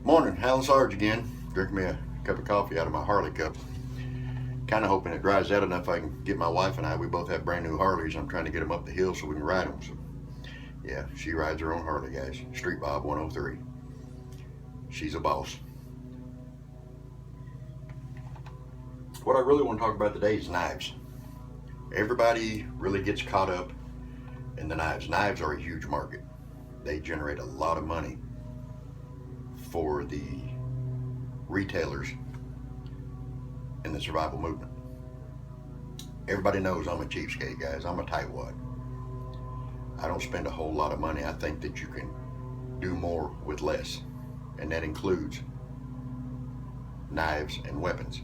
Morning, Alan Sarge again. Drinking me a cup of coffee out of my Harley cup. Kind of hoping it dries out enough I can get my wife and I. We both have brand new Harleys. I'm trying to get them up the hill so we can ride them. So, yeah, she rides her own Harley, guys. Street Bob 103. She's a boss. What I really want to talk about today is knives. Everybody really gets caught up in the knives. Knives are a huge market. They generate a lot of money for the retailers in the survival movement. Everybody knows I'm a cheapskate, guys. I'm a tightwad. I don't spend a whole lot of money. I think that you can do more with less, and that includes knives and weapons.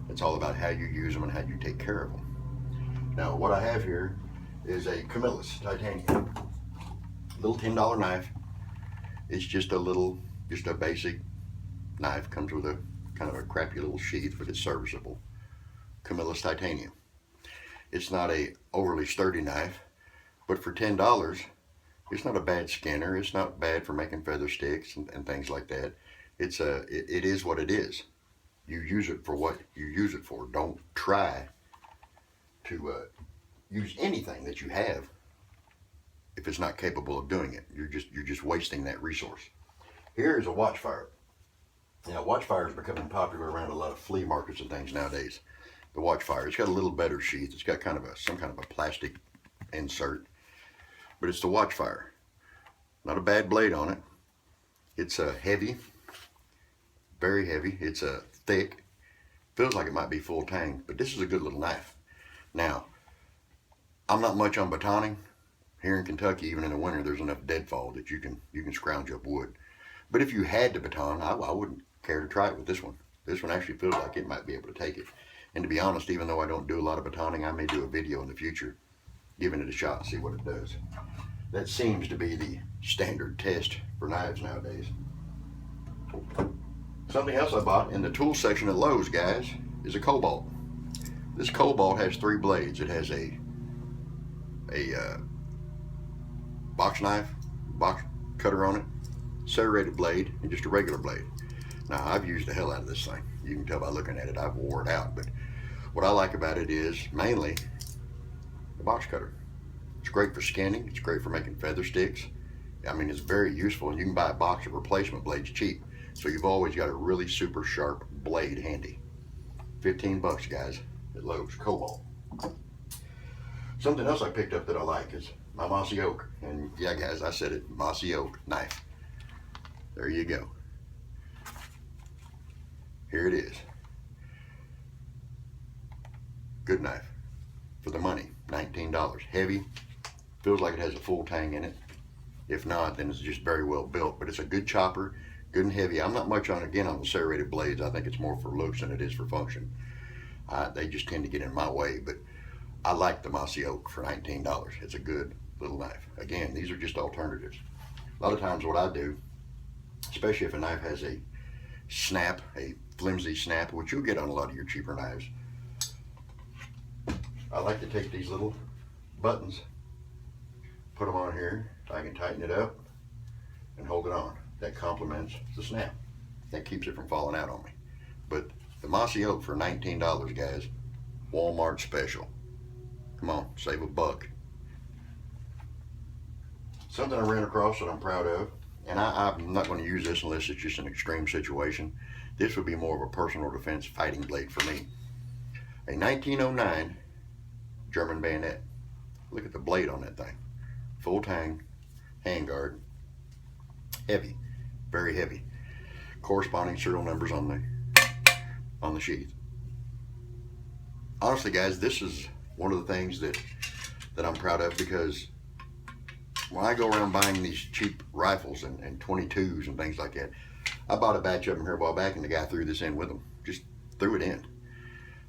It's all about how you use them and how you take care of them. Now, what I have here is a Camillus titanium, little $10 knife. It's just a basic knife. Comes with a kind of a crappy little sheath, but it's serviceable. Camillus titanium. It's not a overly sturdy knife, but for $10, it's not a bad skinner. It's not bad for making feather sticks and things like that. It is what it is. You use it for what you use it for. Don't try to use anything that you have if it's not capable of doing it. You're just wasting that resource. Here is a Watchfire. Now, Watchfire is becoming popular around a lot of flea markets and things nowadays. The Watchfire, it's got a little better sheath. It's got some kind of a plastic insert, but it's the Watchfire. Not a bad blade on it. It's heavy, very heavy. It's thick. Feels like it might be full tang, but this is a good little knife. Now, I'm not much on batoning. Here in Kentucky, even in the winter, there's enough deadfall that you can scrounge up wood. But if you had to baton, I wouldn't care to try it with this one. This one actually feels like it might be able to take it. And to be honest, even though I don't do a lot of batoning, I may do a video in the future giving it a shot and see what it does. That seems to be the standard test for knives nowadays. Something else I bought in the tool section at Lowe's, guys, is a Cobalt. This Cobalt has 3 blades. It has a box knife, box cutter on it, serrated blade, and just a regular blade. Now, I've used the hell out of this thing. You can tell by looking at it, I've wore it out. But what I like about it is mainly the box cutter. It's great for skinning. It's great for making feather sticks. I mean, it's very useful, and you can buy a box of replacement blades cheap. So you've always got a really super sharp blade handy. 15 bucks, guys, at Lowe's. Cobalt. Something else I picked up that I like is my Mossy Oak. And yeah, guys, I said it, Mossy Oak knife. There you go. Here it is. Good knife for the money, $19. Heavy, feels like it has a full tang in it. If not, then it's just very well built, but it's a good chopper, good and heavy. I'm not much on the serrated blades. I think it's more for looks than it is for function. They just tend to get in my way, but I like the Mossy Oak for $19. It's a good little knife. Again, these are just alternatives. A lot of times what I do, especially if a knife has a snap, a flimsy snap, which you'll get on a lot of your cheaper knives, I like to take these little buttons, put them on here. I can tighten it up and hold it on. That complements the snap. That keeps it from falling out on me. But the Mossy Oak for $19, guys, Walmart special. Come on, save a buck. Something I ran across that I'm proud of, and I'm not going to use this unless it's just an extreme situation. This would be more of a personal defense fighting blade for me. A 1909 German bayonet. Look at the blade on that thing. Full tang, handguard, heavy, very heavy. Corresponding serial numbers on the sheath. Honestly, guys, this is one of the things that I'm proud of, because when I go around buying these cheap rifles and 22s and things like that, I bought a batch of them here a while back, and the guy threw this in with him. Just threw it in.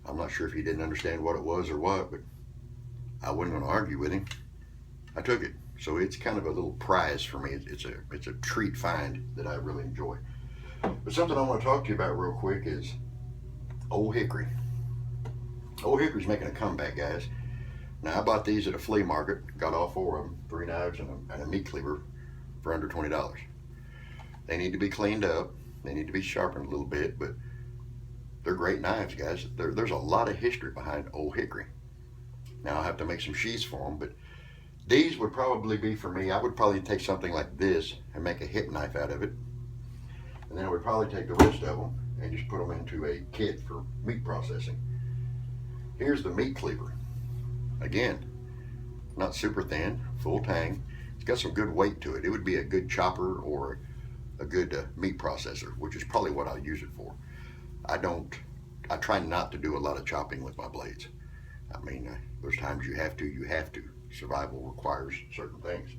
I'm not sure if he didn't understand what it was or what, but I wasn't going to argue with him. I took it. So it's kind of a little prize for me. It's a treat find that I really enjoy. But something I want to talk to you about real quick is Old Hickory. Old Hickory's making a comeback, guys. Now, I bought these at a flea market, got all 4 of them, 3 knives and a meat cleaver for under $20. They need to be cleaned up. They need to be sharpened a little bit, but they're great knives, guys. There's a lot of history behind Old Hickory. Now I'll have to make some sheaths for them, but these would probably be for me. I would probably take something like this and make a hip knife out of it. And then I would probably take the rest of them and just put them into a kit for meat processing. Here's the meat cleaver. Again, not super thin, full tang. It's got some good weight to it. It would be a good chopper or a good meat processor, which is probably what I'll use it for. I try not to do a lot of chopping with my blades. I mean, there's times you have to. Survival requires certain things.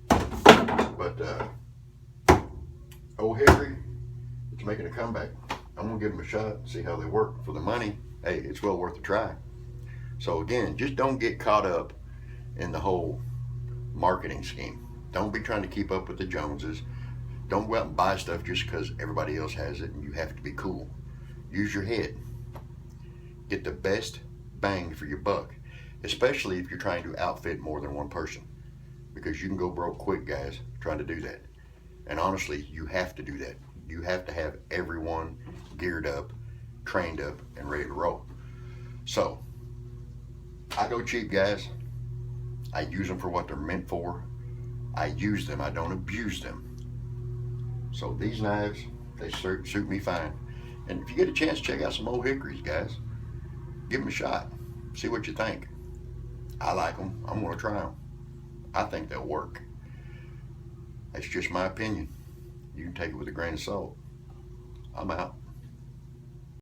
But Old Hickory, it's making a comeback. I'm gonna give them a shot, see how they work. For the money, hey, it's well worth a try. So again, just don't get caught up in the whole marketing scheme. Don't be trying to keep up with the Joneses. Don't go out and buy stuff just because everybody else has it and you have to be cool. Use your head. Get the best bang for your buck, especially if you're trying to outfit more than one person, because you can go broke quick, guys, trying to do that. And honestly, you have to do that. You have to have everyone geared up, trained up, and ready to roll. So I go cheap, guys. I use them for what they're meant for. I use them, I don't abuse them. So these knives, they suit me fine. And if you get a chance, check out some Old Hickories, guys. Give them a shot. See what you think. I like them. I'm going to try them. I think they'll work. That's just my opinion. You can take it with a grain of salt. I'm out.